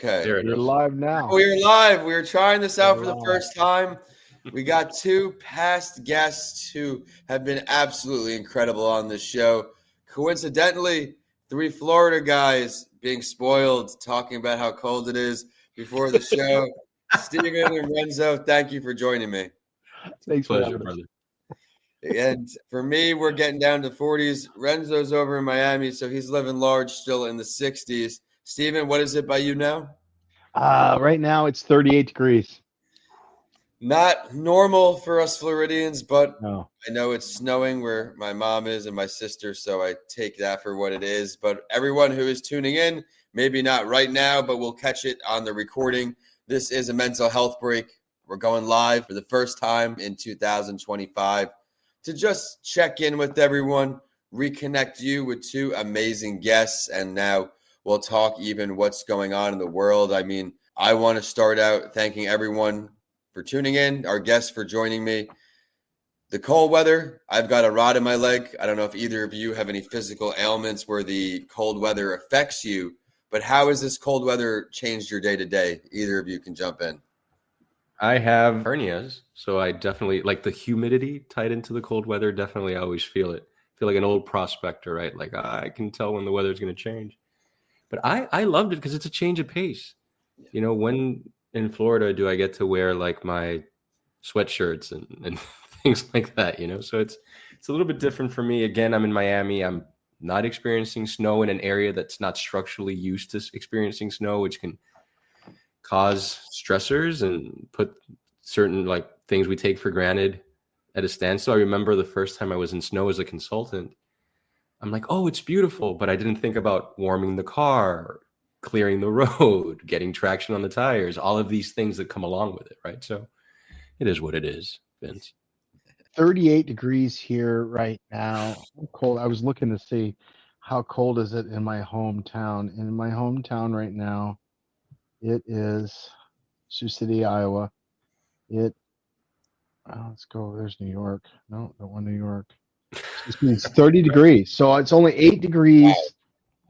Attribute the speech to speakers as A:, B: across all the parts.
A: Okay.
B: There it
C: You're
B: is.
C: live now.
A: We're live. We're trying this out
C: We're
A: for the
C: live.
A: first time. We got two past guests who have been absolutely incredible on this show. Coincidentally, three Florida guys being spoiled, talking about how cold it is before the show. Steven and Renzo, thank you for joining me.
C: Thanks for
B: Pleasure,
C: having us.
B: brother.
A: And for me, we're getting down to 40s. Renzo's over in Miami, so he's living large still in the 60s. Steven, what is it by you now?
C: Right now it's 38 degrees.
A: Not normal for us Floridians, but
C: No.
A: I know it's snowing where my mom is and my sister, so I take that for what it is. But everyone who is tuning in, maybe not right now, but we'll catch it on the recording. This is a mental health break. We're going live for the first time in 2025 to just check in with everyone, reconnect you with two amazing guests, and now we'll talk even what's going on in the world. I mean, I want to start out thanking everyone for tuning in, our guests for joining me. The cold weather, I've got a rod in my leg. I don't know if either of you have any physical ailments where the cold weather affects you, but how has this cold weather changed your day to day? Either of you can jump in.
B: I have hernias, so I definitely like the humidity tied into the cold weather. Definitely, I always feel it. I feel like an old prospector, right? Like I can tell when the weather's going to change. But I loved it because it's a change of pace. You know, when in Florida do I get to wear like my sweatshirts and things like that? You know, so it's a little bit different for me. Again, I'm in Miami. I'm not experiencing snow in an area that's not structurally used to experiencing snow, which can cause stressors and put certain like things we take for granted at a standstill. I remember the first time I was in snow as a consultant, I'm like, oh, it's beautiful, but I didn't think about warming the car, clearing the road, getting traction on the tires, all of these things that come along with it, right? So it is what it is, Vince.
C: 38 degrees here right now. Cold. I was looking to see how cold is it in my hometown. In my hometown right now, it is Sioux City, Iowa. Let's go. There's New York. No, don't want New York. It's 30 degrees. So it's only 8 degrees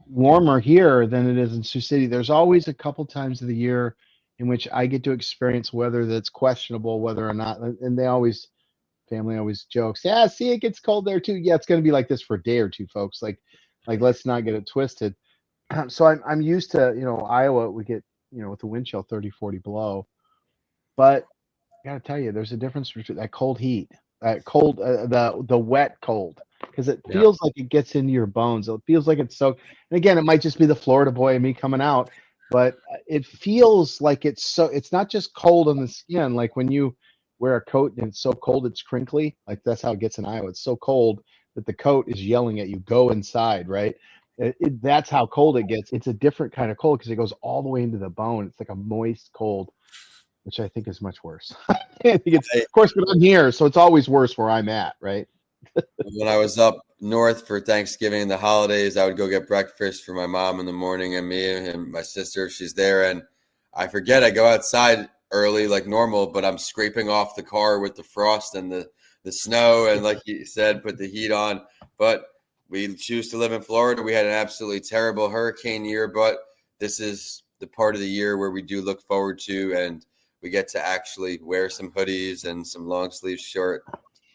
C: warmer here than it is in Sioux City. There's always a couple times of the year in which I get to experience weather that's questionable, whether or not, and family always jokes, yeah, see, it gets cold there too. Yeah, it's going to be like this for a day or two, folks. Like let's not get it twisted. So I'm used to, Iowa, we get, with the wind chill 30, 40 below. But I gotta tell you, there's a difference between that cold heat, that cold, the wet cold, because it
B: Yeah.
C: feels like it gets into your bones. It feels like it's so. And again, it might just be the Florida boy and me coming out, but it feels like it's so. It's not just cold on the skin, like when you wear a coat and it's so cold it's crinkly. Like that's how it gets in Iowa. It's so cold that the coat is yelling at you, go inside, right? That's how cold it gets. It's a different kind of cold because it goes all the way into the bone. It's like a moist cold, which I think is much worse. I think it's, of course, but I'm here, so it's always worse where I'm at, right?
A: When I was up north for Thanksgiving and the holidays, I would go get breakfast for my mom in the morning and me and my sister, if she's there. And I forget, I go outside early like normal, but I'm scraping off the car with the frost and the snow. And like you said, put the heat on. But we choose to live in Florida. We had an absolutely terrible hurricane year, but this is the part of the year where we do look forward to, and we get to actually wear some hoodies and some long sleeve shirt,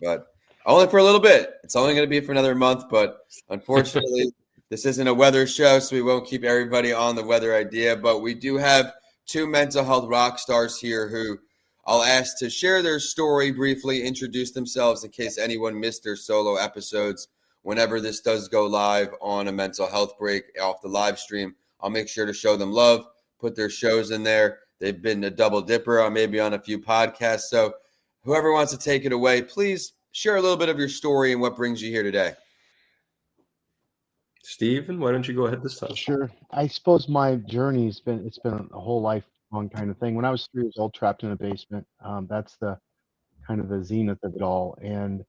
A: but only for a little bit. It's only going to be for another month, but unfortunately, this isn't a weather show, so we won't keep everybody on the weather idea. But we do have two mental health rock stars here who I'll ask to share their story briefly, introduce themselves in case anyone missed their solo episodes. Whenever this does go live on a mental health break off the live stream, I'll make sure to show them love, put their shows in there. They've been a double dipper, maybe on a few podcasts. So whoever wants to take it away, please share a little bit of your story and what brings you here today.
B: Steven, why don't you go ahead this time?
C: Sure. I suppose my journey's been a whole lifelong kind of thing. When I was 3 years old, trapped in a basement, that's the kind of the zenith of it all. And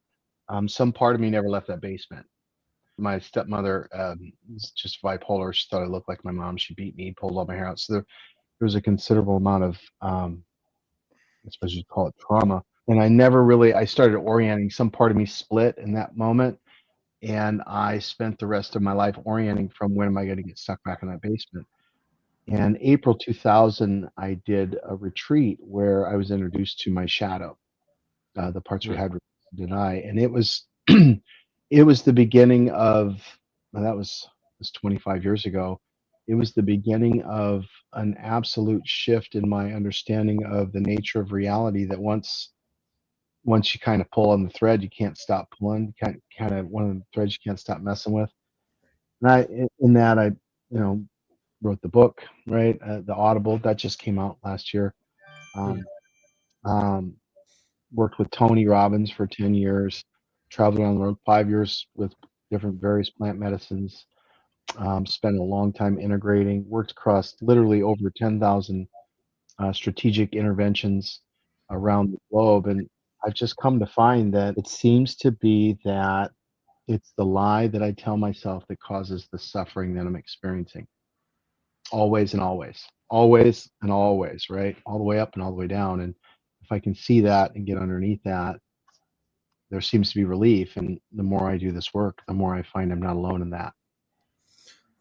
C: some part of me never left that basement. My stepmother was just bipolar. She thought I looked like my mom. She beat me, pulled all my hair out. So there was a considerable amount of, I suppose you'd call it trauma. And I started orienting. Some part of me split in that moment. And I spent the rest of my life orienting from when am I going to get stuck back in that basement. And April 2000, I did a retreat where I was introduced to my shadow, the parts we had to deny, and it was it was the beginning of, well, that was 25 years ago. It was the beginning of an absolute shift in my understanding of the nature of reality. That once you kind of pull on the thread, you can't stop pulling. You can't kind of one of the threads you can't stop messing with. And in that, I, wrote the book, right? The Audible that just came out last year. Um, um, Worked with Tony Robbins for 10 years, traveled around the road 5 years with different various plant medicines. Spent a long time integrating, worked across literally over 10,000 strategic interventions around the globe. And I've just come to find that it seems to be that it's the lie that I tell myself that causes the suffering that I'm experiencing. Always and always, always and always, right? All the way up and all the way down. And if I can see that and get underneath that, there seems to be relief. And the more I do this work, the more I find I'm not alone in that.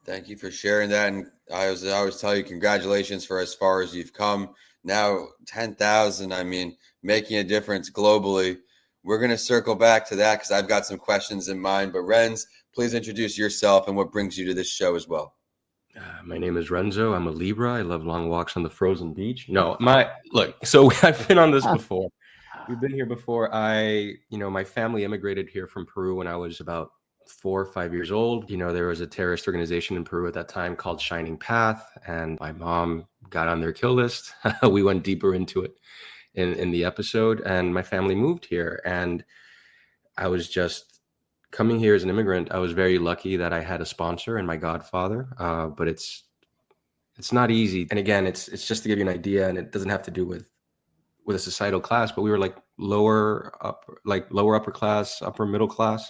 A: Thank you for sharing that. And I always tell you, congratulations for as far as you've come. Now 10,000, I mean, making a difference globally. We're going to circle back to that because I've got some questions in mind. But Renz, please introduce yourself and what brings you to this show as well.
B: My name is Renzo. I'm a Libra. I love long walks on the frozen beach. No, look, so I've been on this before. We've been here before. My family immigrated here from Peru when I was about 4 or 5 years old. There was a terrorist organization in Peru at that time called Shining Path, and my mom got on their kill list. We went deeper into it in the episode, and my family moved here. And I was just coming here as an immigrant. I was very lucky that I had a sponsor and my godfather, but it's not easy. And again, it's just to give you an idea, and it doesn't have to do with a societal class, but we were like lower upper class, upper middle class,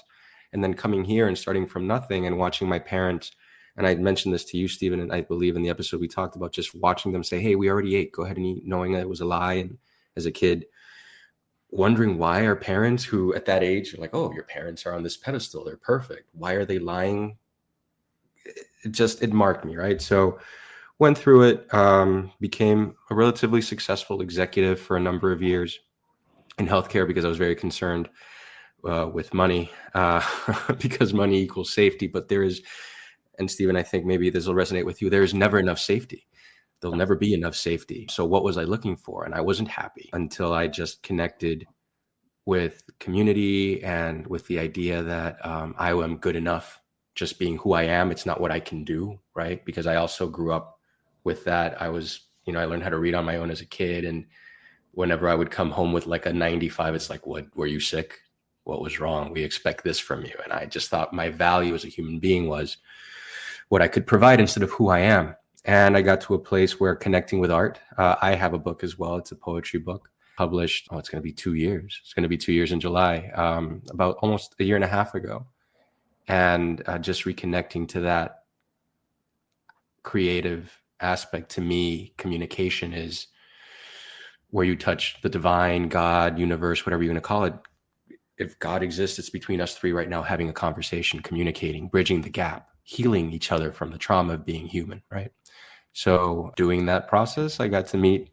B: and then coming here and starting from nothing and watching my parents. And I mentioned this to you, Stephen, and I believe in the episode we talked about just watching them say, "Hey, we already ate. Go ahead and eat," knowing that it was a lie. And as a kid, wondering why our parents, who at that age are like, "Oh, your parents are on this pedestal. They're perfect. Why are they lying?" It marked me, right? So went through it, became a relatively successful executive for a number of years in healthcare because I was very concerned with money, because money equals safety. But there is, and Stephen, I think maybe this will resonate with you, there is never enough safety. There'll never be enough safety. So what was I looking for? And I wasn't happy until I just connected with community and with the idea that I am good enough just being who I am. It's not what I can do, right? Because I also grew up with that. I learned how to read on my own as a kid. And whenever I would come home with like a 95, it's like, what, were you sick? What was wrong? We expect this from you. And I just thought my value as a human being was what I could provide instead of who I am. And I got to a place where connecting with art, I have a book as well. It's a poetry book published. It's going to be 2 years. It's going to be 2 years in July, about almost a year and a half ago. And just reconnecting to that creative aspect. To me, communication is where you touch the divine, God, universe, whatever you're going to call it. If God exists, it's between us three right now, having a conversation, communicating, bridging the gap, healing each other from the trauma of being human, right? So doing that process, I got to meet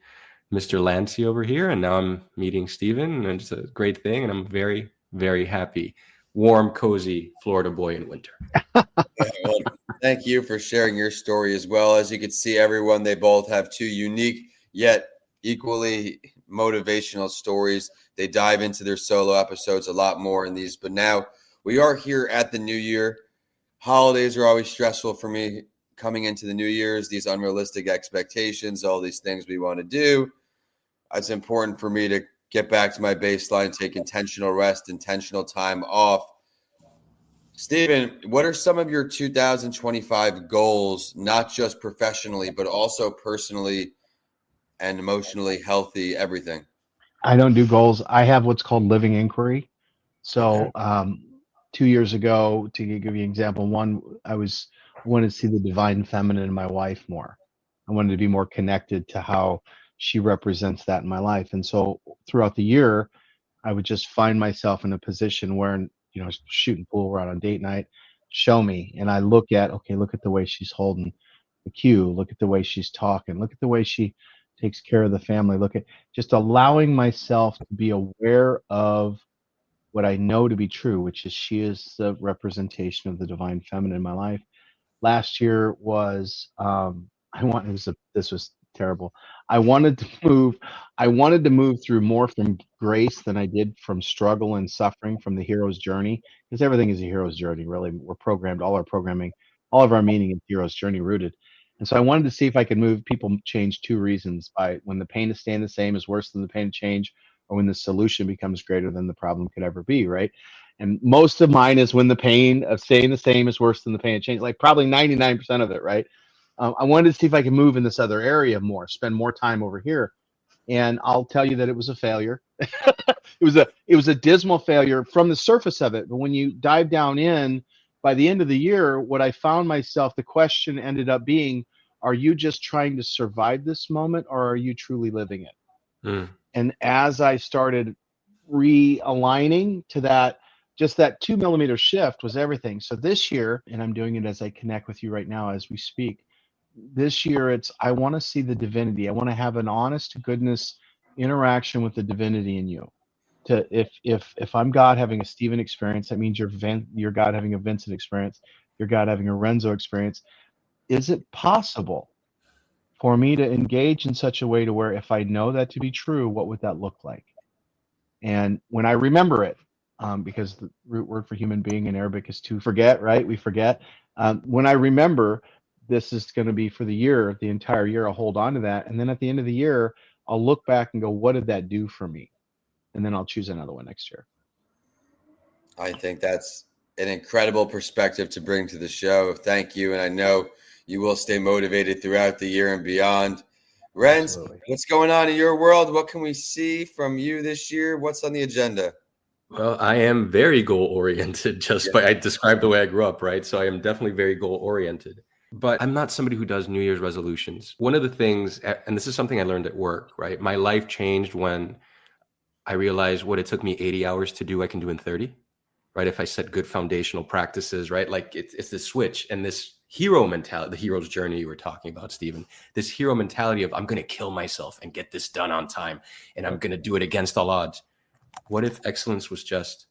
B: Mr. Lancy over here, and now I'm meeting Stephen, and it's a great thing, and I'm very, very happy. Warm, cozy Florida boy in winter.
A: Well, thank you for sharing your story as well. As you can see, everyone, they both have two unique yet equally motivational stories. They dive into their solo episodes a lot more in these, but now we are here at the new year. Holidays are always stressful for me coming into the new year's, these unrealistic expectations, all these things we want to do. It's important for me to get back to my baseline, take intentional rest, intentional time off. Stephen, what are some of your 2025 goals, not just professionally, but also personally and emotionally healthy, everything?
C: I don't do goals. I have what's called living inquiry. So 2 years ago, to give you an example, one, I wanted to see the divine feminine in my wife more. I wanted to be more connected to how she represents that in my life. And so throughout the year, I would just find myself in a position where, shooting pool, we're out on date night, show me. And I look at the way she's holding, the cue. Look at the way she's talking. Look at the way she takes care of the family. Look at just allowing myself to be aware of what I know to be true, which is she is the representation of the divine feminine in my life. Last year was this was terrible. I wanted to move I wanted to move through more from grace than I did from struggle and suffering from the hero's journey, because everything is a hero's journey, really. We're programmed, all our programming, all of our meaning is hero's journey rooted. And so I wanted to see if I could move people change two reasons: by when the pain of staying the same is worse than the pain of change, or when the solution becomes greater than the problem could ever be, right? And most of mine is when the pain of staying the same is worse than the pain of change, like probably 99% of it, right? I wanted to see if I could move in this other area more, spend more time over here. And I'll tell you that it was a failure. It was a dismal failure from the surface of it. But when you dive down in, by the end of the year, what I found myself, the question ended up being, are you just trying to survive this moment, or are you truly living it?
B: Mm.
C: And as I started realigning to that, just that 2 millimeter shift was everything. So this year, and I'm doing it as I connect with you right now as we speak, this year it's, I want to see the divinity. I want to have an honest to goodness interaction with the divinity in you. To if I'm God having a Stephen experience, that means you're God having a Vincent experience, you're God having a Renzo experience. Is it possible for me to engage in such a way to where, if I know that to be true, what would that look like? And when I remember it, because the root word for human being in Arabic is to forget, right? We forget. When I remember, this is going to be for the year, the entire year, I'll hold on to that. And then at the end of the year, I'll look back and go, what did that do for me? And then I'll choose another one next year.
A: I think that's an incredible perspective to bring to the show. Thank you. And I know you will stay motivated throughout the year and beyond. Renz,
C: Absolutely.
A: what's going on in your world? What can we see from you this year? What's on the agenda?
B: Well, I am very goal oriented, just by I described the way I grew up, right? So I am definitely very goal oriented. But I'm not somebody who does New Year's resolutions. One of the things, and this is something I learned at work, right? My life changed when I realized what it took me 80 hours to do, I can do in 30, right? If I set good foundational practices, right? Like it's this switch and this hero mentality, the hero's journey you were talking about, Stephen, this hero mentality of I'm going to kill myself and get this done on time. And I'm going to do it against all odds. What if excellence was just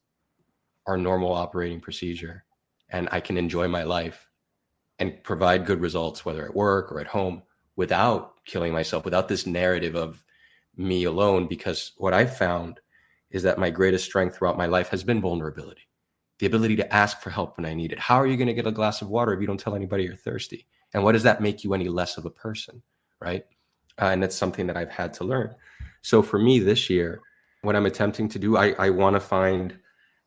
B: our normal operating procedure and I can enjoy my life and provide good results, whether at work or at home, without killing myself, without this narrative of me alone? Because what I've found is that my greatest strength throughout my life has been vulnerability, the ability to ask for help when I need it. How are you going to get a glass of water if you don't tell anybody you're thirsty? And what does that make you any less of a person, right? And that's something that I've had to learn. So for me this year, what I'm attempting to do, I want to find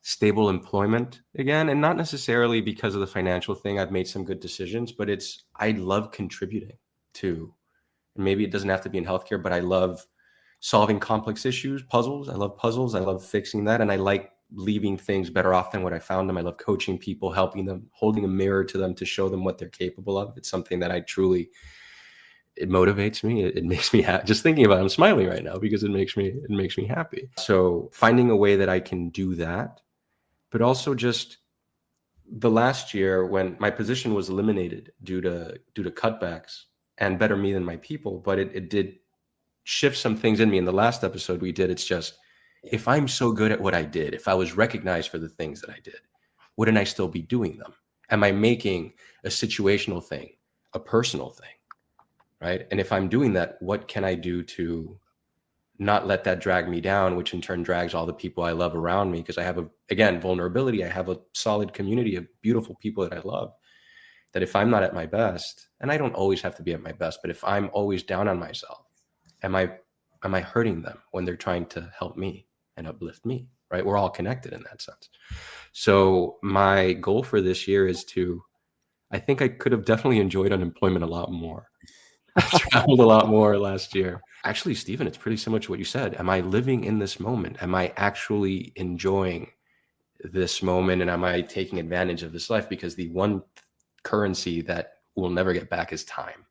B: stable employment again, and not necessarily because of the financial thing. I've made some good decisions, but I love contributing to, and maybe it doesn't have to be in healthcare, but I love solving complex issues, puzzles. I love puzzles. I love fixing that. And I like leaving things better off than what I found them. I love coaching people, helping them, holding a mirror to them to show them what they're capable of. It's something that it motivates me. It makes me happy. Just thinking about it, I'm smiling right now because it makes me happy. So finding a way that I can do that, but also just the last year when my position was eliminated due to cutbacks, and better me than my people, but it did shift some things in me. In the last episode we did, it's just, if I'm so good at what I did, if I was recognized for the things that I did, wouldn't I still be doing them? Am I making a situational thing a personal thing? Right. And if I'm doing that, what can I do to not let that drag me down, which in turn drags all the people I love around me? Because I have vulnerability. I have a solid community of beautiful people that I love, that if I'm not at my best, and I don't always have to be at my best, but if I'm always down on myself, am I hurting them when they're trying to help me and uplift me? Right. We're all connected in that sense. So my goal for this year is I think I could have definitely enjoyed unemployment a lot more. I traveled a lot more last year. Actually, Stephen, it's pretty similar to what you said. Am I living in this moment? Am I actually enjoying this moment? And am I taking advantage of this life? Because the one currency that we'll never get back is time,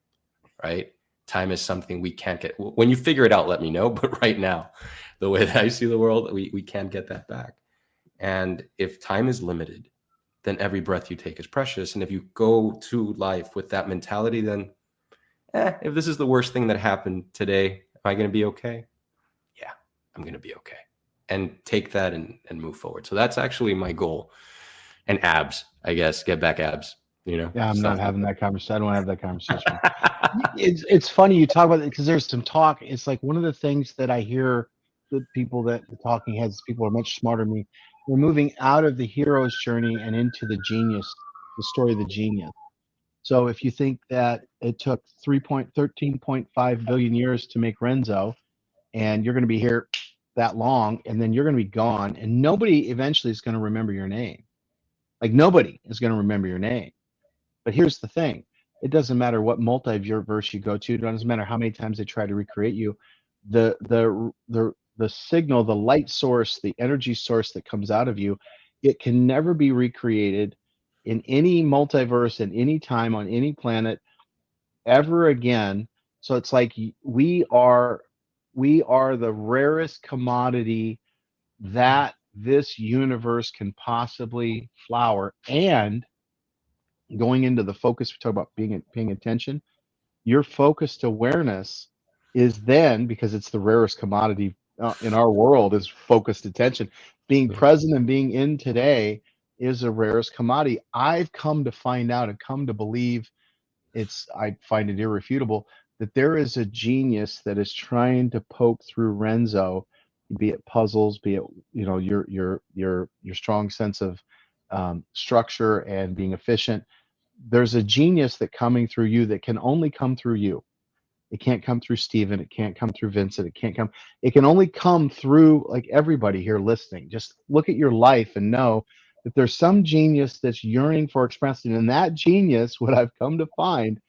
B: right? Time is something we can't get. When you figure it out, let me know. But right now, the way that I see the world, we can't get that back. And if time is limited, then every breath you take is precious. And if you go to life with that mentality, then if this is the worst thing that happened today, am I going to be okay? Yeah, I'm going to be okay. And take that and move forward. So that's actually my goal. And abs, I guess, get back abs,
C: Yeah, I'm not having that conversation. I don't have that conversation.
B: that.
C: It's funny you talk about it because there's some talk. It's like one of the things that I hear the people that the talking heads, people are much smarter than me. We're moving out of the hero's journey and into the genius, the story of the genius. So if you think that it took 13.5 billion years to make Renzo, and you're going to be here that long, and then you're going to be gone, and nobody eventually is going to remember your name. Like nobody is going to remember your name. But here's the thing. It doesn't matter what multiverse you go to. It doesn't matter how many times they try to recreate you. The signal, the light source, the energy source that comes out of you, it can never be recreated in any multiverse, in any time, on any planet, ever again. So it's like we are the rarest commodity that this universe can possibly flower. And going into the focus, we talk about paying attention. Your focused awareness is then, because it's the rarest commodity in our world, is focused attention. Being present and being in today is the rarest commodity. I've come to find out and come to believe, I find it irrefutable that there is a genius that is trying to poke through Renzo, be it puzzles, be it your strong sense of structure and being efficient. There's a genius that coming through you that can only come through you. It can't come through Steven. It can't come through Vincent. It can only come through like everybody here listening. Just look at your life and know that there's some genius that's yearning for expression. And that genius, what I've come to find,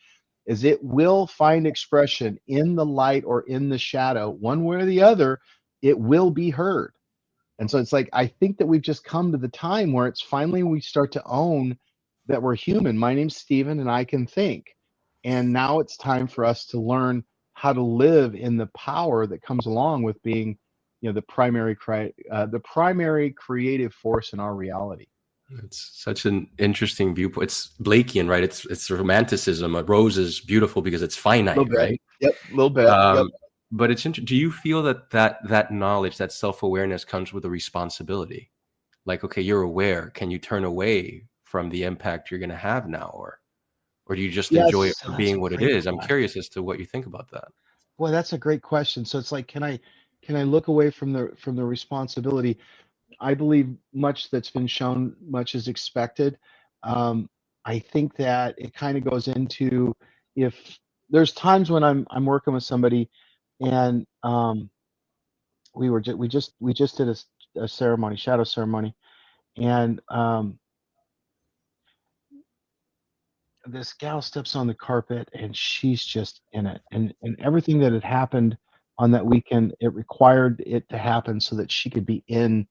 C: is it will find expression in the light or in the shadow. One way or the other, it will be heard. And so it's like, I think that we've just come to the time where it's finally we start to own that we're human. My name's Steven and I can think. And now it's time for us to learn how to live in the power that comes along with being, the primary creative force in our reality.
B: It's such an interesting viewpoint. It's Blakean, right? It's romanticism. A rose is beautiful because it's finite, right?
C: Yep, a little bit. Yep.
B: But it's do you feel that knowledge, that self-awareness comes with a responsibility? Like, okay, you're aware. Can you turn away from the impact you're going to have now, or do you just enjoy it for being what it is? I'm curious as to what you think about that.
C: Boy, that's a great question. So it's like, can I look away from the responsibility? I believe much that's been shown, much is expected. I think that it kind of goes into, if there's times when I'm working with somebody, and we just did a ceremony, shadow ceremony, and this gal steps on the carpet and she's just in it, and everything that had happened on that weekend, it required it to happen so that she could be in.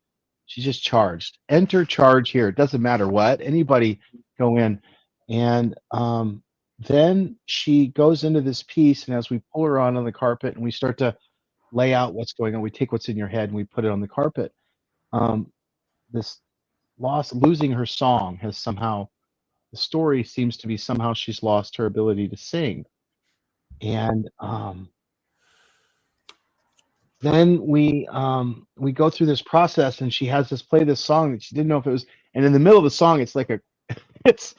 C: She's just charged. Enter charge here. It doesn't matter what, anybody go in. And then she goes into this piece, and as we pull her on the carpet and we start to lay out what's going on, we take what's in your head and we put it on the carpet. This losing her song has somehow, the story seems to be somehow she's lost her ability to sing. And then we go through this process, and she has us play this song that she didn't know if it was, and in the middle of the song, it's like it's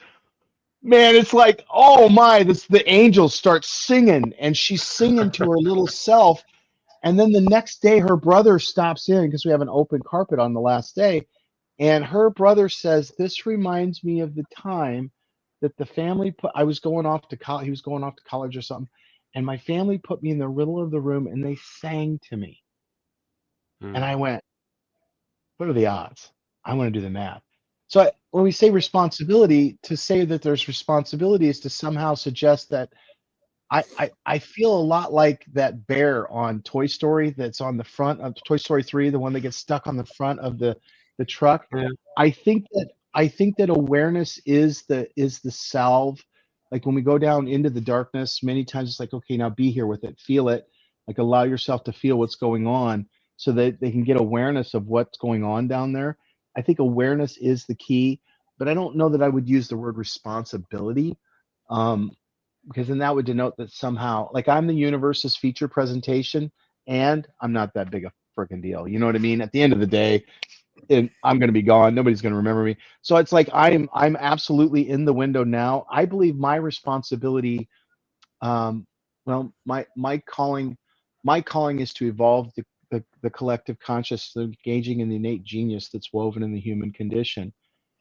C: like, oh my, the angels start singing, and she's singing to her little self. And then the next day, her brother stops in, because we have an open carpet on the last day. And her brother says, this reminds me of the time that the family I was going off to college. He was going off to college or something. And my family put me in the middle of the room and they sang to me. And I went, what are the odds? I want to do the math. So when we say responsibility, to say that there's responsibility is to somehow suggest that I feel a lot like that bear on Toy Story that's on the front of Toy Story 3, the one that gets stuck on the front of the truck. Yeah. I think that awareness is the salve. Like when we go down into the darkness, many times it's like, okay, now be here with it, feel it, like allow yourself to feel what's going on so that they can get awareness of what's going on down there. I think awareness is the key, but I don't know that I would use the word responsibility. because then that would denote that somehow, like, I'm the universe's feature presentation, and I'm not that big a freaking deal. You know what I mean? At the end of the day, I'm going to be gone. Nobody's going to remember me. So it's like I'm absolutely in the window now. I believe my responsibility, well, my calling is to evolve the collective consciousness, engaging in the innate genius that's woven in the human condition.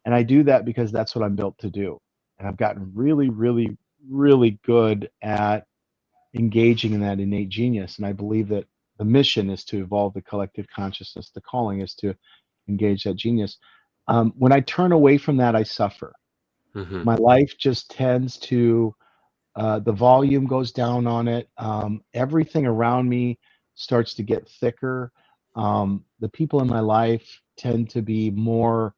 C: And I do that because that's what I'm built to do. And I've gotten really, really, really good at engaging in that innate genius. And I believe that the mission is to evolve the collective consciousness. The calling is to engage that genius. When I turn away from that, I suffer.
B: Mm-hmm.
C: My life just tends to, the volume goes down on it. Everything around me starts to get thicker. The people in my life tend to be more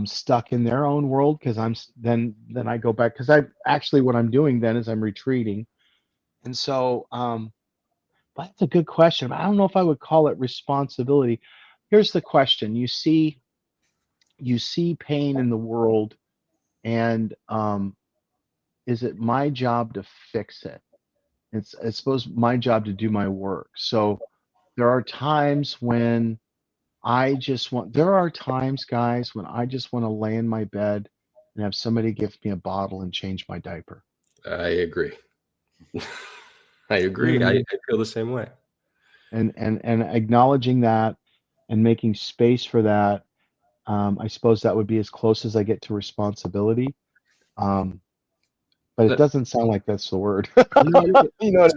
C: stuck in their own world, because then I go back, because I actually, what I'm doing then is I'm retreating. And so, but that's a good question. I don't know if I would call it responsibility. Here's the question: you see pain in the world, and is it my job to fix it? It's, I suppose, my job to do my work. So there are times when there are times, guys, when I just want to lay in my bed and have somebody give me a bottle and change my diaper.
B: I agree. I
C: You
B: agree.
C: know what I mean?
B: I feel the same way.
C: And acknowledging that and making space for that, I suppose that would be as close as I get to responsibility. But it doesn't sound like that's the word. You know what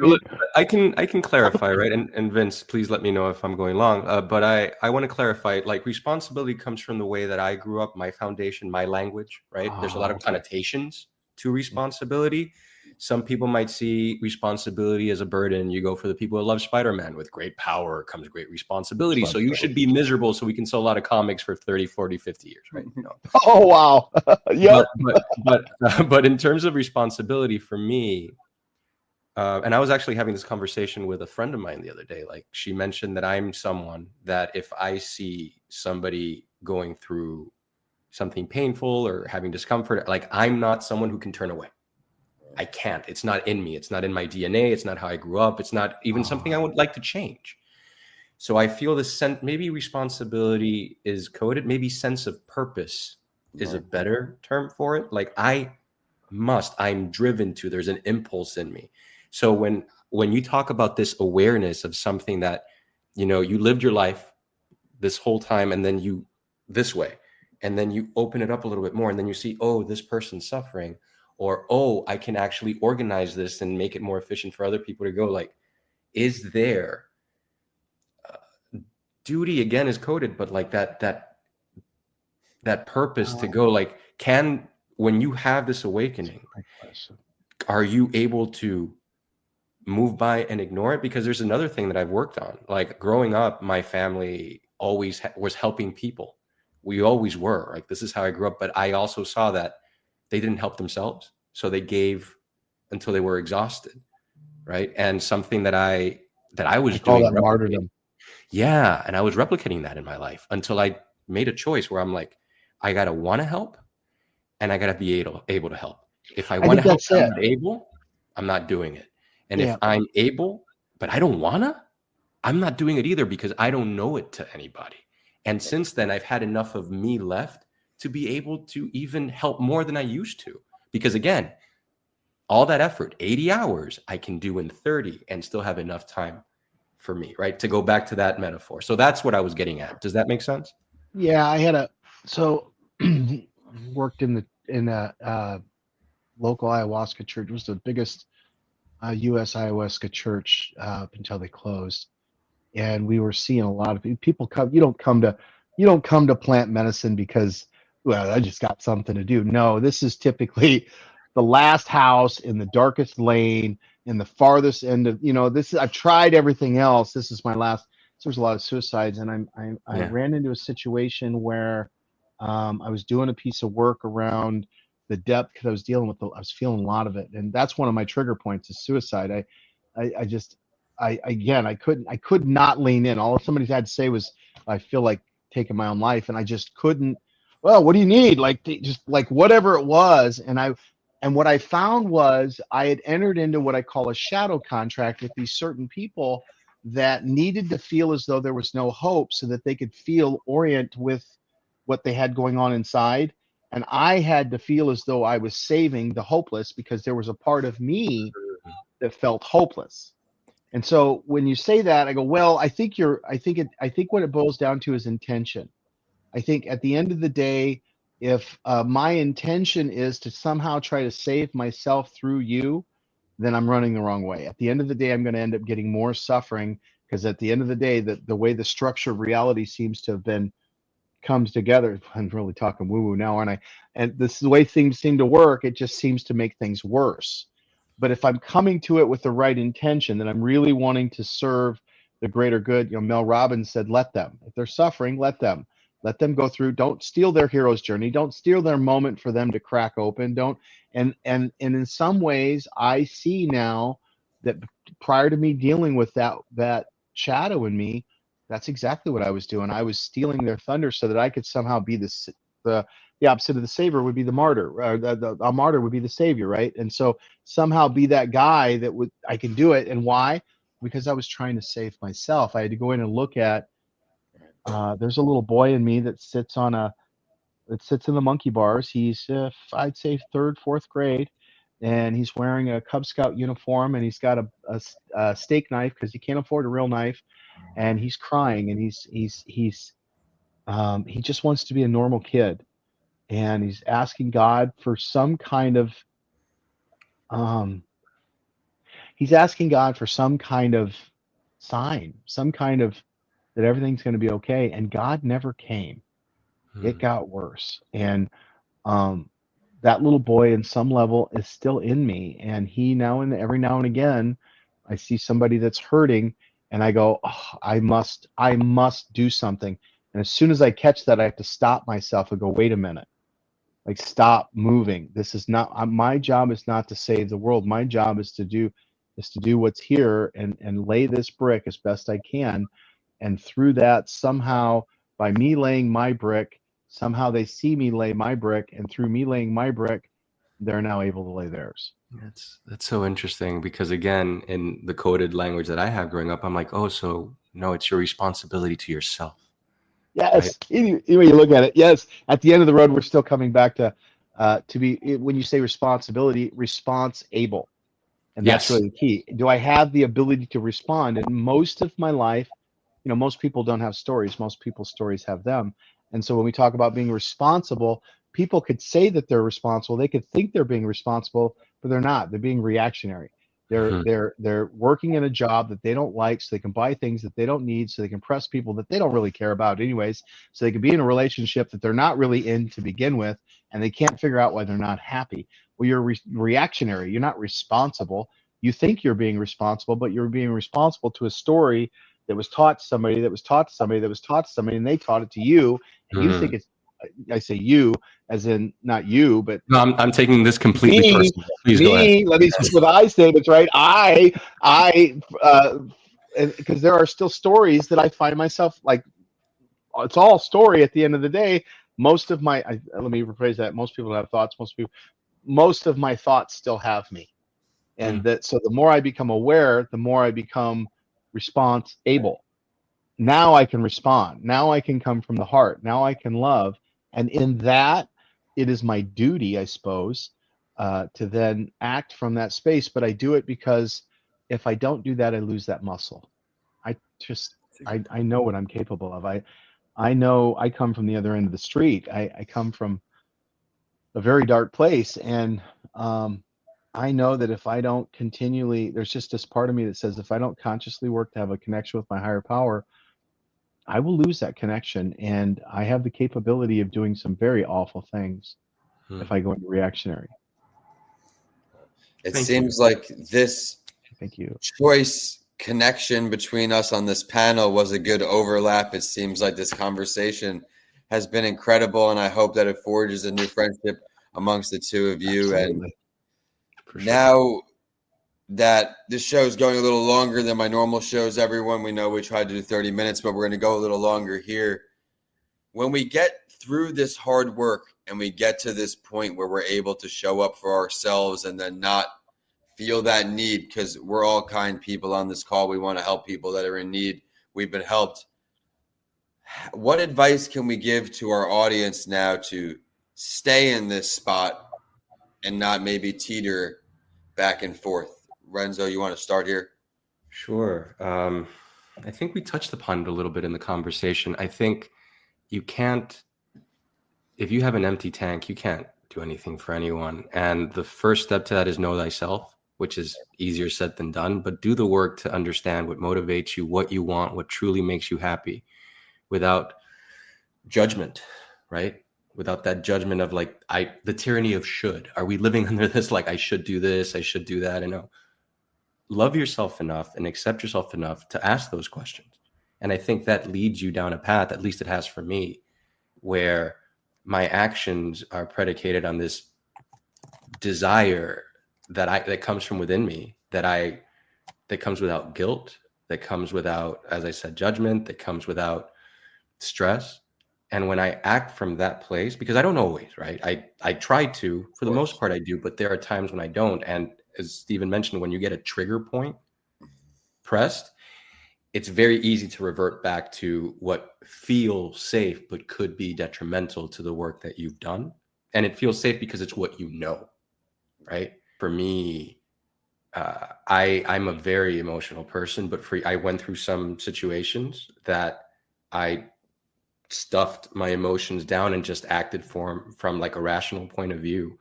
C: I mean?
B: I can clarify, right? And Vince, please let me know if I'm going long. But I want to clarify, like, responsibility comes from the way that I grew up, my foundation, my language, right? There's a lot of connotations to responsibility. Some people might see responsibility as a burden. You go for the people who love Spider-Man. With great power comes great responsibility. So you should be miserable so we can sell a lot of comics for 30, 40, 50 years, right? You know?
C: Oh, wow. Yep.
B: But in terms of responsibility for me, and I was actually having this conversation with a friend of mine the other day. Like, she mentioned that I'm someone that if I see somebody going through something painful or having discomfort, like, I'm not someone who can turn away. I can't. It's not in me. It's not in my DNA. It's not how I grew up. It's not even something I would like to change. So I feel this sense, maybe responsibility is coded, maybe sense of purpose is a better term for it. Like, I'm driven to, there's an impulse in me. So when you talk about this awareness of something that, you know, you lived your life this whole time, and then you this way, and then you open it up a little bit more, and then you see, oh, this person's suffering, or, oh, I can actually organize this and make it more efficient for other people to go. Like, is there duty, again, is coded, but like that purpose to go, like, when you have this awakening, are you able to move by and ignore it? Because there's another thing that I've worked on. Like, growing up, my family always was helping people. We always were. Like, this is how I grew up. But I also saw that they didn't help themselves. So they gave until they were exhausted. Right. And something that I was doing.
C: Call that martyrdom.
B: Yeah. And I was replicating that in my life until I made a choice where I'm like, I got to want to help, and I got to be able to help. If I want to help, I'm not able, I'm not doing it. And if I'm able, but I don't want to, I'm not doing it either, because I don't know it to anybody. And since then, I've had enough of me left to be able to even help more than I used to. Because again, all that effort, 80 hours, I can do in 30 and still have enough time for me, right? To go back to that metaphor. So that's what I was getting at. Does that make sense?
C: Yeah, I had worked in a local ayahuasca church. It was the biggest U.S. ayahuasca church until they closed, and we were seeing a lot of people come. You don't come to plant medicine because, well, I just got something to do. No, this is typically the last house in the darkest lane in the farthest end of, I've tried everything else. This is my last. So there's a lot of suicides, and I ran into a situation where I was doing a piece of work around the depth, because I was dealing with I was feeling a lot of it, and that's one of my trigger points is suicide. I could not lean in. All somebody had to say was, I feel like taking my own life, and I just couldn't. Well, what do you need? Like, just like whatever it was, and And what I found was I had entered into what I call a shadow contract with these certain people that needed to feel as though there was no hope so that they could feel orient with what they had going on inside. And I had to feel as though I was saving the hopeless because there was a part of me that felt hopeless. And so when you say that, I go, well, I think what it boils down to is intention. I think at the end of the day, if my intention is to somehow try to save myself through you, then I'm running the wrong way. At the end of the day, I'm going to end up getting more suffering because at the end of the day, the way the structure of reality seems to have been comes together. I'm really talking woo woo now, aren't I? And this is the way things seem to work. It just seems to make things worse. But if I'm coming to it with the right intention, then I'm really wanting to serve the greater good. You know, Mel Robbins said, let them. If they're suffering, let them. Let them go through. Don't steal their hero's journey. Don't steal their moment for them to crack open. Don't and in some ways, I see now that prior to me dealing with that shadow in me, that's exactly what I was doing. I was stealing their thunder so that I could somehow be the opposite of the savior would be the martyr. Or a martyr would be the savior, right? And so somehow be that guy that would I can do it. And why? Because I was trying to save myself. I had to go in and look at. There's a little boy in me that sits in the monkey bars. He's I'd say third, fourth grade, and he's wearing a Cub Scout uniform, and he's got a steak knife because he can't afford a real knife, and he's crying, and he just wants to be a normal kid, and he's asking God for some kind of um, he's asking God for some kind of sign, some kind of that everything's going to be okay, and God never came. It got worse, and um, that little boy, in some level, is still in me, and every now and again, I see somebody that's hurting, and I go, oh, I must do something. And as soon as I catch that, I have to stop myself and go, wait a minute, like stop moving. This is not my job. Is not to save the world. My job is to do what's here and lay this brick as best I can, and through that somehow by me laying my brick, somehow they see me lay my brick, and through me laying my brick, they're now able to lay theirs.
B: That's so interesting because again, in the coded language that I have growing up, I'm like, oh, so no, it's your responsibility to yourself.
C: Yes,
B: Right?
C: any way you look at it, yes. At the end of the road, we're still coming back to be when you say responsibility, response able, and that's
B: Yes.
C: really the key. Do I have the ability to respond? And most of my life, most people don't have stories. Most people's stories have them. And so when we talk about being responsible, people could say that they're responsible. They could think they're being responsible, but they're not. They're being reactionary. They're working in a job that they don't like, so they can buy things that they don't need, so they can impress people that they don't really care about anyways, so they can be in a relationship that they're not really in to begin with, and they can't figure out why they're not happy. Well, you're reactionary. You're not responsible. You think you're being responsible, but you're being responsible to a story that was taught to somebody, that was taught to somebody, that was taught to somebody, and they taught it to you, and you think it's, I say you, as in not you, but
B: No, I'm taking this completely
C: me,
B: personal. Please go ahead.
C: let me speak with I statements, right? Because there are still stories that I find myself like, it's all story at the end of the day. Most of my, let me rephrase that. Most people have thoughts. Most of my thoughts still have me. And so the more I become aware, the more I become response able. Now I can respond. Now I can come from the heart. Now I can love. And in that, it is my duty, I suppose, to then act from that space. But I do it because if I don't do that, I lose that muscle. I know what I'm capable of. I know I come from the other end of the street. I come from a very dark place. And I know that if I don't continually, there's just this part of me that says if I don't consciously work to have a connection with my higher power, I will lose that connection, and I have the capability of doing some very awful things if I go into reactionary.
A: It seems like this choice connection between us on this panel was a good overlap. It seems like this conversation has been incredible, and I hope that it forges a new friendship amongst the two of you.
C: Absolutely.
A: And now that this show is going a little longer than my normal shows, everyone, we know we try to do 30 minutes, but we're going to go a little longer here. when we get through this hard work and we get to this point where we're able to show up for ourselves and then not feel that need, because we're all kind people on this call. We want to help people that are in need. We've been helped. What advice can we give to our audience now to stay in this spot and not maybe teeter back and forth? Renzo, you want to start here?
B: Sure. I think we touched upon it a little bit in the conversation. I think you can't, if you have an empty tank, you can't do anything for anyone. And the first step to that is know thyself, which is easier said than done, but do the work to understand what motivates you, what you want, what truly makes you happy, without judgment, right? Without that judgment of like, the tyranny of should. Are we living under this, like, I should do this, I should do that? And no, love yourself enough and accept yourself enough to ask those questions. And I think that leads you down a path, at least it has for me, where my actions are predicated on this desire that comes from within me, that comes without guilt, that comes without, as I said, judgment, that comes without stress. And when I act from that place, because I don't always, right? I try to, for the most part I do, but there are times when I don't. And as Stephen mentioned, when you get a trigger point pressed, it's very easy to revert back to what feels safe, but could be detrimental to the work that you've done. And it feels safe because it's what you know, right? For me, I'm a very emotional person, but I went through some situations that I stuffed my emotions down and just acted from like a rational point of view.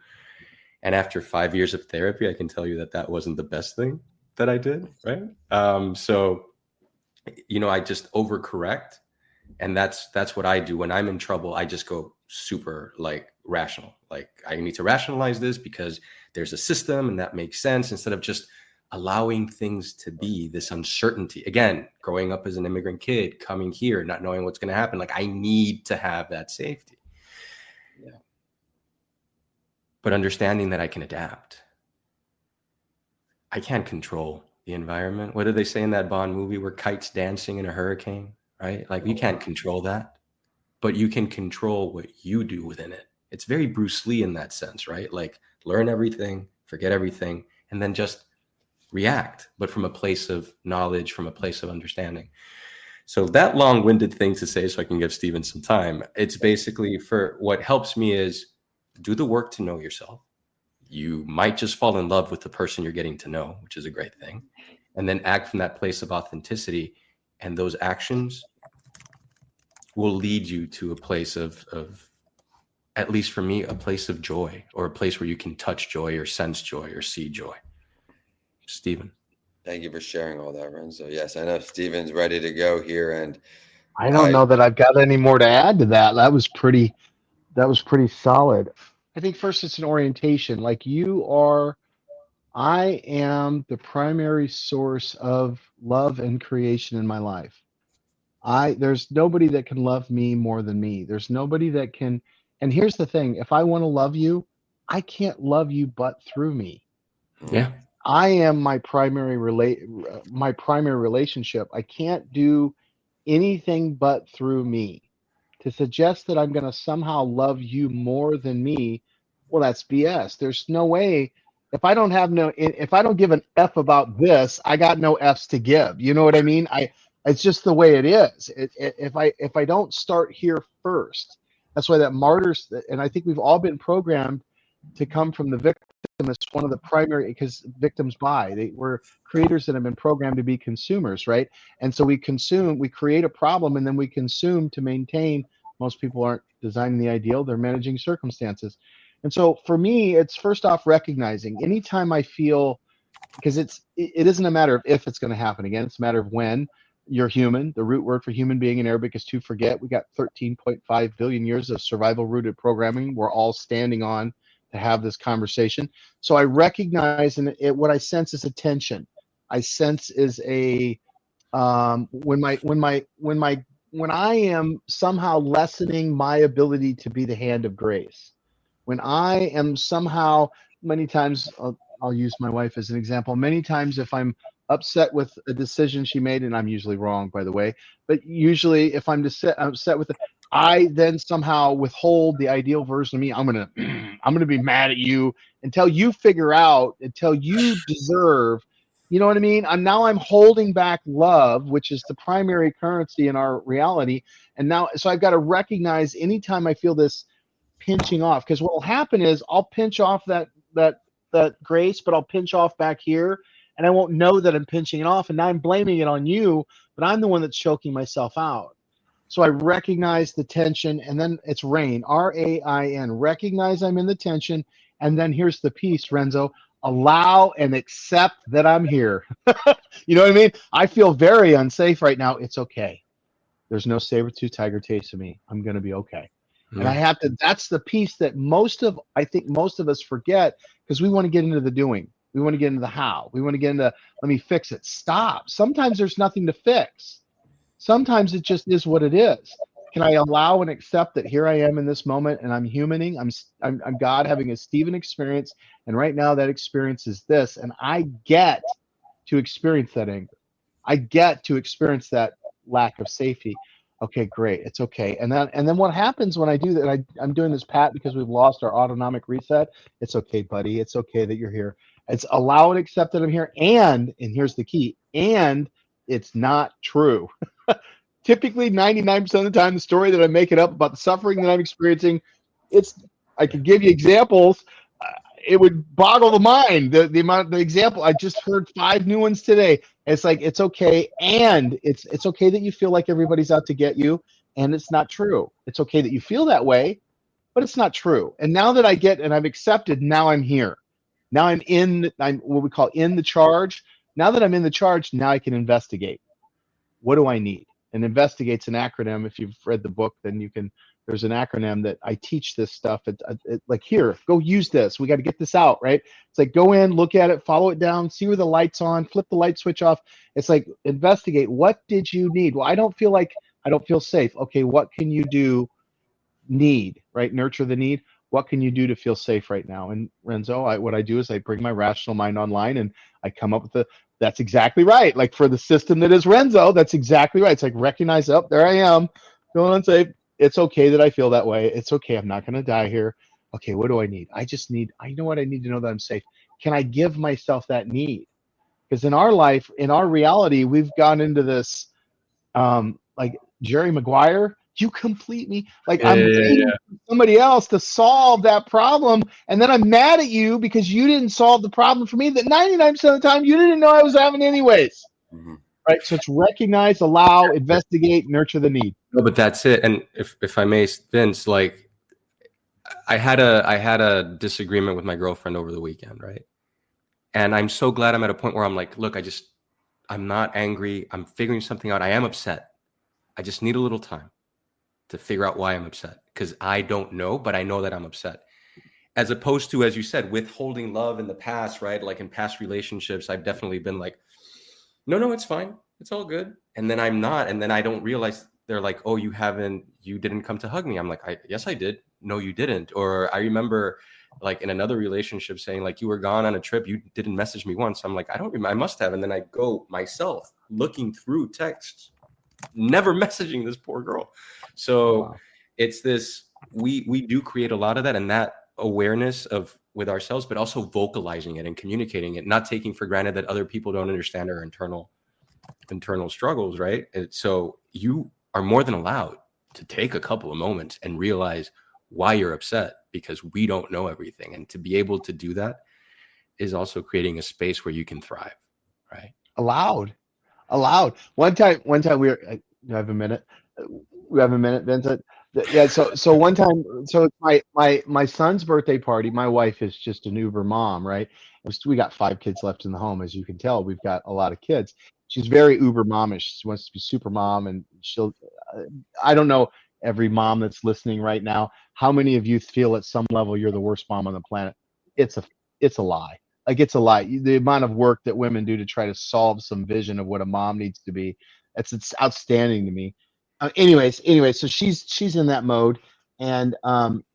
B: And after 5 years of therapy, I can tell you that wasn't the best thing that I did, right? So, I just overcorrect. And that's what I do when I'm in trouble. I just go super like rational. Like, I need to rationalize this because there's a system and that makes sense, instead of just allowing things to be this uncertainty. Again, growing up as an immigrant kid, coming here, not knowing what's going to happen. Like, I need to have that safety. Yeah. But understanding that I can adapt. I can't control the environment. What did they say in that Bond movie where kites dancing in a hurricane, right? Like, you can't control that, but you can control what you do within it. It's very Bruce Lee in that sense, right? Like, learn everything, forget everything, and then just react, but from a place of knowledge, from a place of understanding. So that long-winded thing to say, so I can give Stephen some time, it's basically, for what helps me is do the work to know yourself. You might just fall in love with the person you're getting to know, which is a great thing. And then act from that place of authenticity. And those actions will lead you to a place of, at least for me, a place of joy, or a place where you can touch joy or sense joy or see joy. Stephen.
A: Thank you for sharing all that, Renzo. Yes, I know Stephen's ready to go here. And
C: I don't know that I've got any more to add to that. That was pretty solid. I think first it's an orientation. Like, I am the primary source of love and creation in my life. There's nobody that can love me more than me. There's nobody that can. And here's the thing: if I want to love you, I can't love you but through me.
B: Yeah.
C: I am my primary relationship. I can't do anything but through me. To suggest that I'm going to somehow love you more than me, well, that's BS. There's no way. If I don't give an F about this, I got no Fs to give. You know what I mean? It's just the way it is. If I don't start here first, that's why that martyrs, and I think we've all been programmed to come from the victim. It's one of the primary, because victims buy. We're creators that have been programmed to be consumers, right? And so we create a problem, and then we consume to maintain. Most people aren't designing the ideal, they're managing circumstances. And so for me, it's first off recognizing anytime I feel, because it isn't a matter of if it's going to happen again, it's a matter of when. You're human. The root word for human being in Arabic is to forget. We got 13.5 billion years of survival rooted programming we're all standing on to have this conversation. So I recognize, and what I sense is a tension. I sense is a when I am somehow lessening my ability to be the hand of grace, when I am somehow, many times, I'll use my wife as an example. Many times, if I'm upset with a decision she made, and I'm usually wrong, by the way, but usually if I'm upset with it, I then somehow withhold the ideal version of me. I'm gonna be mad at you until you figure out, until you deserve. You know what I mean? I'm holding back love, which is the primary currency in our reality. And now, so I've got to recognize anytime I feel this pinching off, because what will happen is I'll pinch off that grace, but I'll pinch off back here, and I won't know that I'm pinching it off, and now I'm blaming it on you, but I'm the one that's choking myself out. So I recognize the tension, and then it's RAIN, RAIN. Recognize I'm in the tension, and then here's the piece, Renzo. Allow and accept that I'm here. You know what I mean? I feel very unsafe right now. It's okay. There's no saber-tooth tiger chasing me. I'm going to be okay.
B: Yeah.
C: And I have to, that's the piece that I think most of us forget, because we want to get into the doing. We want to get into the how. We want to get into, let me fix it. Stop. Sometimes there's nothing to fix. Sometimes it just is what it is. Can I allow and accept that here I am in this moment, and I'm humaning? I'm God having a Stephen experience, and right now that experience is this, and I get to experience that anger. I get to experience that lack of safety. Okay, great. It's okay. And then what happens when I do that? I'm doing this, Pat, because we've lost our autonomic reset. It's okay, buddy. It's okay that you're here. It's allow and accept that I'm here. And here's the key. And it's not true. Typically, 99% of the time, the story that I'm making up about the suffering that I'm experiencing, I could give you examples. It would boggle the mind. The amount, the example. I just heard 5 new ones today. It's like, it's okay, and it's okay that you feel like everybody's out to get you, and it's not true. It's okay that you feel that way, but it's not true. And now that I get and I've accepted, now I'm here. Now I'm what we call in the charge. Now that I'm in the charge, now I can investigate. What do I need? And investigate's an acronym. If you've read the book, then you can. There's an acronym that I teach this stuff. Like, here, go use this. We got to get this out, right? It's like, go in, look at it, follow it down, see where the light's on, flip the light switch off. It's like, investigate. What did you need? Well, I don't feel safe. Okay, what can you do? Need, right? Nurture the need. What can you do to feel safe right now? And Renzo, what I do is I bring my rational mind online, and I come up with that's exactly right. Like, for the system that is Renzo, that's exactly right. It's like, recognize, oh, there I am, feeling unsafe. It's okay that I feel that way. It's okay. I'm not going to die here. Okay, what do I need? I know what I need to know that I'm safe. Can I give myself that need? Because in our life, in our reality, we've gone into this, like Jerry Maguire, you complete me. Like, I'm waiting for somebody else to solve that problem, and then I'm mad at you because you didn't solve the problem for me that 99% of the time you didn't know I was having anyways. Mm-hmm. Right? So it's recognize, allow, investigate, nurture the need.
B: No, but that's it. And if I may, Vince, like, I had a disagreement with my girlfriend over the weekend, right? And I'm so glad I'm at a point where I'm like, look, I'm not angry. I'm figuring something out. I am upset. I just need a little time to figure out why I'm upset, because I don't know, but I know that I'm upset. As opposed to, as you said, withholding love in the past, right? Like, in past relationships, I've definitely been like, no, it's fine. It's all good. And then I'm not. And then I don't realize, they're like, oh, you didn't come to hug me. I'm like, yes, I did. No, you didn't. Or I remember, like, in another relationship saying, like, you were gone on a trip. You didn't message me once. I'm like, I don't remember. I must have. And then I go myself looking through texts, never messaging this poor girl. So wow. It's this, we do create a lot of that, and that awareness with ourselves, but also vocalizing it and communicating it, not taking for granted that other people don't understand our internal struggles, right? And so you are more than allowed to take a couple of moments and realize why you're upset, because we don't know everything. And to be able to do that is also creating a space where you can thrive, right?
C: Allowed. One time we were, you have a minute? We have a minute, Vincent? Yeah. So one time, so my son's birthday party, my wife is just an Uber mom, right? We got 5 kids left in the home. As you can tell, we've got a lot of kids. She's very Uber momish. She wants to be super mom, and I don't know, every mom that's listening right now, how many of you feel at some level you're the worst mom on the planet? It's a lie. Like, it's a lie. The amount of work that women do to try to solve some vision of what a mom needs to be, it's outstanding to me. Anyways, so she's in that mode, and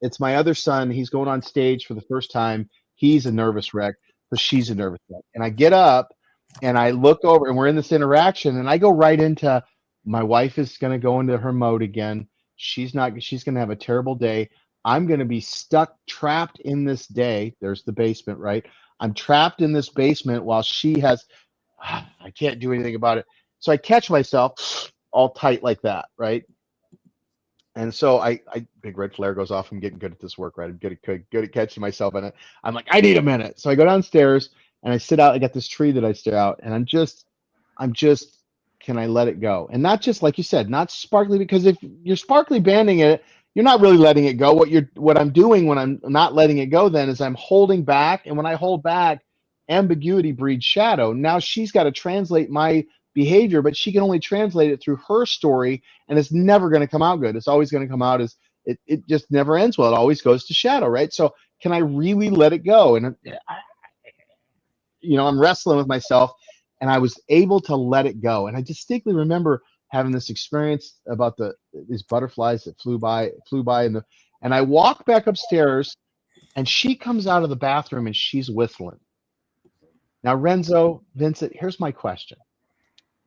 C: it's my other son. He's going on stage for the first time. He's a nervous wreck, but she's a nervous wreck. And I get up and I look over, and we're in this interaction, and I go right into, my wife is going to go into her mode again. She's going to have a terrible day. I'm going to be stuck, trapped in this day. There's the basement, right? I'm trapped in this basement while she has, I can't do anything about it. So I catch myself all tight like that, right? And so I big red flare goes off. I'm getting good at this work, right? I'm good at catching myself in it. I'm like, I need a minute. So I go downstairs and I sit out. I got this tree that I stare out, and I'm just, can I let it go? And not just like you said, not sparkly, because if you're sparkly banding it, you're not really letting it go. What I'm doing when I'm not letting it go then is I'm holding back. And when I hold back, ambiguity breeds shadow. Now she's got to translate my behavior, but she can only translate it through her story, and it's never going to come out good. It's always going to come out as it just never ends well. It always goes to shadow, right? So can I really let it go? And I'm wrestling with myself, and I was able to let it go. And I distinctly remember having this experience about these butterflies that flew by, and I walk back upstairs, and she comes out of the bathroom and she's whistling. Now, Renzo, Vincent, here's my question.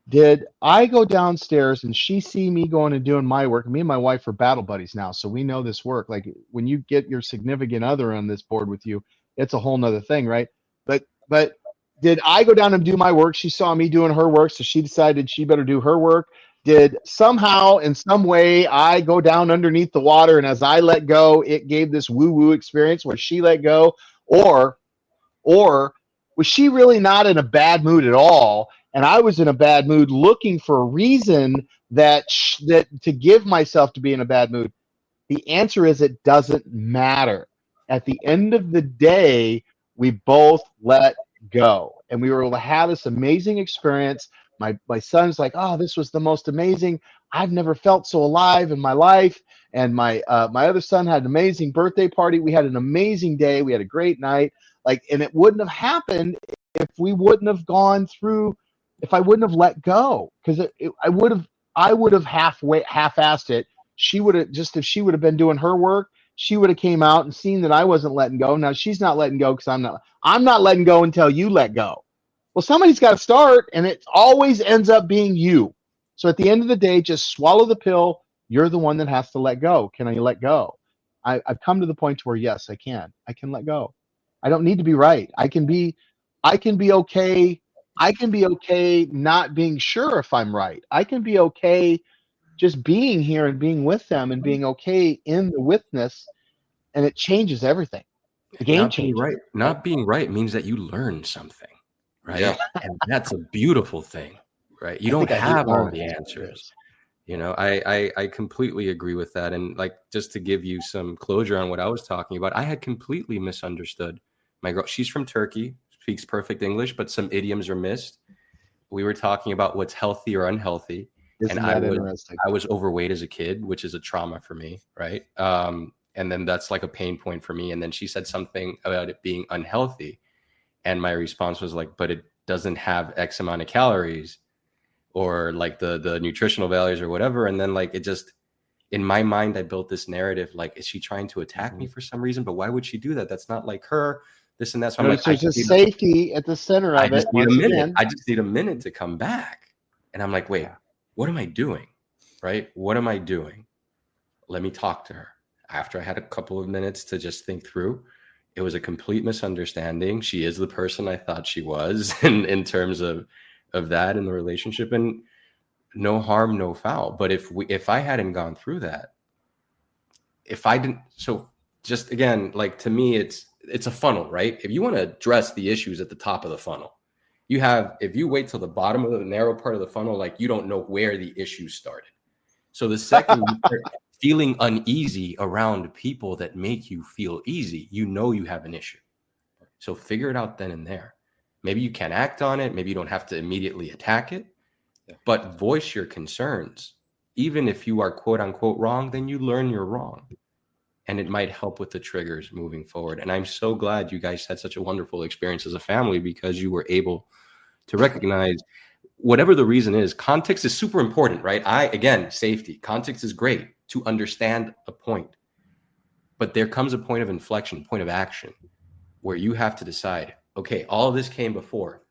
C: Did I go downstairs and she see me going and doing my work? Me and my wife are battle buddies now, so we know this work. Like when you get your significant other on this board with you, it's a whole nother thing, right? But did I go down and do my work? She saw me doing her work, so she decided she better do her work. Did somehow, in some way, I go down underneath the water, and as I let go, it gave this woo-woo experience where she let go? Or was she really not in a bad mood at all, and I was in a bad mood looking for a reason that to give myself to be in a bad mood? The answer is it doesn't matter. At the end of the day, we both let go, and we were able to have this amazing experience. My son's like, oh, this was the most amazing. I've never felt so alive in my life. And my other son had an amazing birthday party. We had an amazing day. We had a great night. And it wouldn't have happened if we wouldn't have gone through, if I wouldn't have let go, because I would have half-assed it. She would have, just if she would have been doing her work, she would have came out and seen that I wasn't letting go. Now she's not letting go because I'm not letting go until you let go. Well, somebody's got to start, and it always ends up being you. So at the end of the day, just swallow the pill. You're the one that has to let go. Can I let go? I've come to the point where yes, I can. I can let go. I don't need to be right. I can be okay. I can be okay not being sure if I'm right. I can be okay just being here and being with them and being okay in the witness, and it changes everything. The game changes.
B: Not being right means that you learn something, right?
A: Yeah.
B: And that's a beautiful thing, right? You don't have all the answers. I completely agree with that. And like, just to give you some closure on what I was talking about, I had completely misunderstood my girl. She's from Turkey, speaks perfect English, but some idioms are missed. We were talking about what's healthy or unhealthy.
C: Isn't that interesting?
B: I was overweight as a kid, which is a trauma for me, right? And then that's like a pain point for me. And then she said something about it being unhealthy. And my response was like, but it doesn't have X amount of calories or like the nutritional values or whatever. And then like, it just, in my mind, I built this narrative, like, is she trying to attack me for some reason? But why would she do that? That's not like her, this and that. So I'm like,
C: there's just safety at the center of it.
B: I just need a minute to come back. And I'm like, wait, what am I doing? Right? What am I doing? Let me talk to her. After I had a couple of minutes to just think through, it was a complete misunderstanding. She is the person I thought she was in terms of that in the relationship, and no harm, no foul. But if I hadn't gone through that, if I didn't, so just again, like, to me, it's a funnel, right? If you want to address the issues at the top of the funnel, if you wait till the bottom of the narrow part of the funnel, like, you don't know where the issue started. So the second you start feeling uneasy around people that make you feel easy, you know you have an issue. So figure it out then and there. Maybe you can act on it. Maybe you don't have to immediately attack it, but voice your concerns. Even if you are quote unquote wrong, then you learn you're wrong. And it might help with the triggers moving forward. And I'm so glad you guys had such a wonderful experience as a family, because you were able to recognize, whatever the reason is, context is super important, right? Again, safety. Context is great to understand a point. But there comes a point of inflection, point of action, where you have to decide, okay, all of this came before.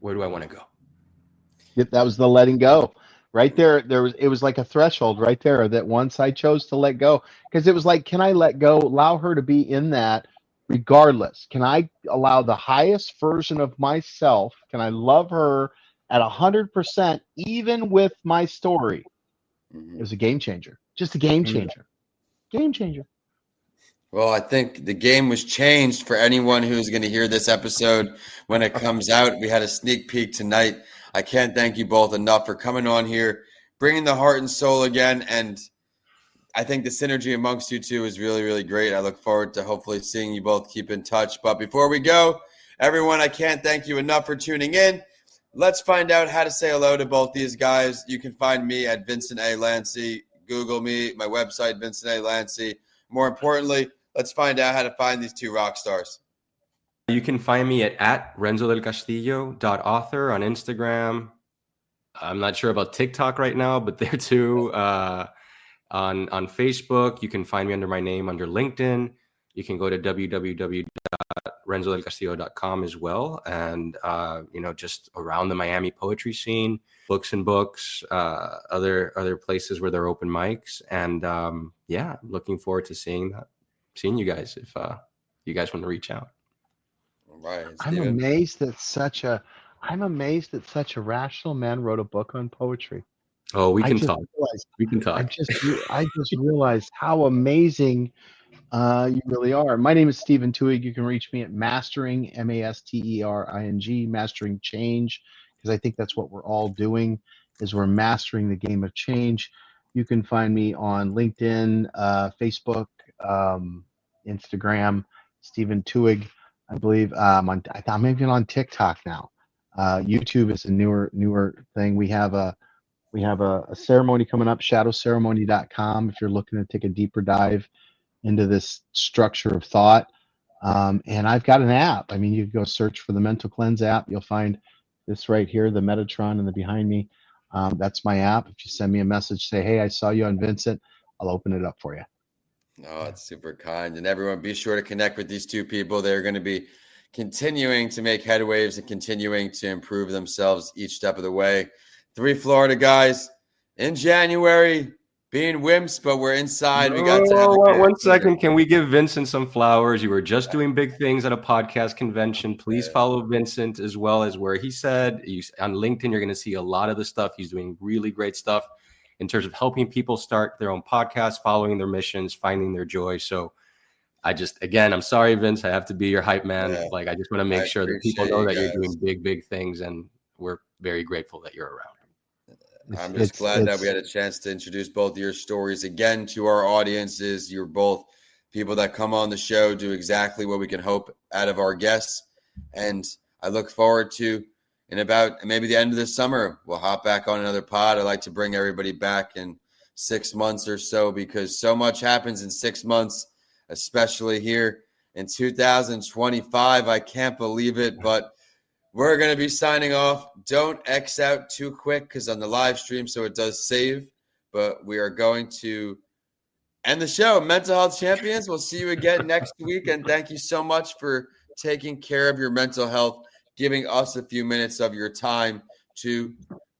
B: Where do I want to go?
C: That was the letting go. right there. It was like a threshold right there that once I chose to let go, because it was like, can I let go, allow her to be in that regardless? Can I allow the highest version of myself? Can I love her at 100%, even with my story? It was a game changer. Just a game changer. Game changer.
A: Well, I think the game was changed for anyone who's going to hear this episode when it comes out. We had a sneak peek tonight. I can't thank you both enough for coming on here, bringing the heart and soul again. And I think the synergy amongst you two is really, really great. I look forward to hopefully seeing you both keep in touch. But before we go, everyone, I can't thank you enough for tuning in. Let's find out how to say hello to both these guys. You can find me at Vincent A. Lancy. Google me, my website, Vincent A. Lancy. More importantly, let's find out how to find these two rock stars.
B: You can find me at Renzo Del Castillo.author on Instagram. I'm not sure about TikTok right now, but there too. On Facebook, you can find me under my name under LinkedIn. You can go to www.renzodelcastillo.com as well. And, just around the Miami poetry scene, books, other places where there are open mics. And looking forward to seeing you guys if you guys want to reach out.
A: All right,
C: I'm amazed that such a rational man wrote a book on poetry.
B: Oh, we can talk.
C: I just realized how amazing you really are. My name is Stephen Twohig. You can reach me at Mastering, Mastering, Mastering Change, because I think that's what we're all doing, is we're mastering the game of change. You can find me on LinkedIn, Facebook, Instagram, Stephen Twohig, I believe. I'm even on TikTok now. YouTube is a newer thing. We have a ceremony coming up, shadowceremony.com, if you're looking to take a deeper dive into this structure of thought. And I've got an app. I mean, you can go search for the Mental Cleanse app. You'll find this right here, the Metatron and the behind me. That's my app. If you send me a message, say, hey, I saw you on Vincent, I'll open it up for you.
A: Oh, it's super kind. And everyone, be sure to connect with these two people. They're going to be continuing to make headwaves and continuing to improve themselves each step of the way. 3 Florida guys in January, being wimps, but we're inside. We got to have
B: one second. Can we give Vincent some flowers? You were just doing big things at a podcast convention. Please follow Vincent as well as where he said. On LinkedIn, you're going to see a lot of the stuff. He's doing really great stuff in terms of helping people start their own podcast, following their missions, finding their joy. So I'm sorry, Vince, I have to be your hype man.
A: Yeah.
B: I just want to make sure that people know that you're doing big things, and we're very grateful that you're around.
A: I'm just glad that we had a chance to introduce both of your stories again to our audiences. You're both people that come on the show, do exactly what we can hope out of our guests. And I look forward to, in about maybe the end of the summer, we'll hop back on another pod. I like to bring everybody back in 6 months or so, because so much happens in 6 months, especially here in 2025. I can't believe it, but we're going to be signing off. Don't X out too quick, because on the live stream, so it does save. But we are going to end the show. Mental Health Champions, we'll see you again next week. And thank you so much for taking care of your mental health, giving us a few minutes of your time to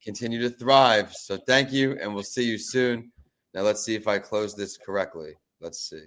A: continue to thrive. So thank you, and we'll see you soon. Now let's see if I close this correctly. Let's see.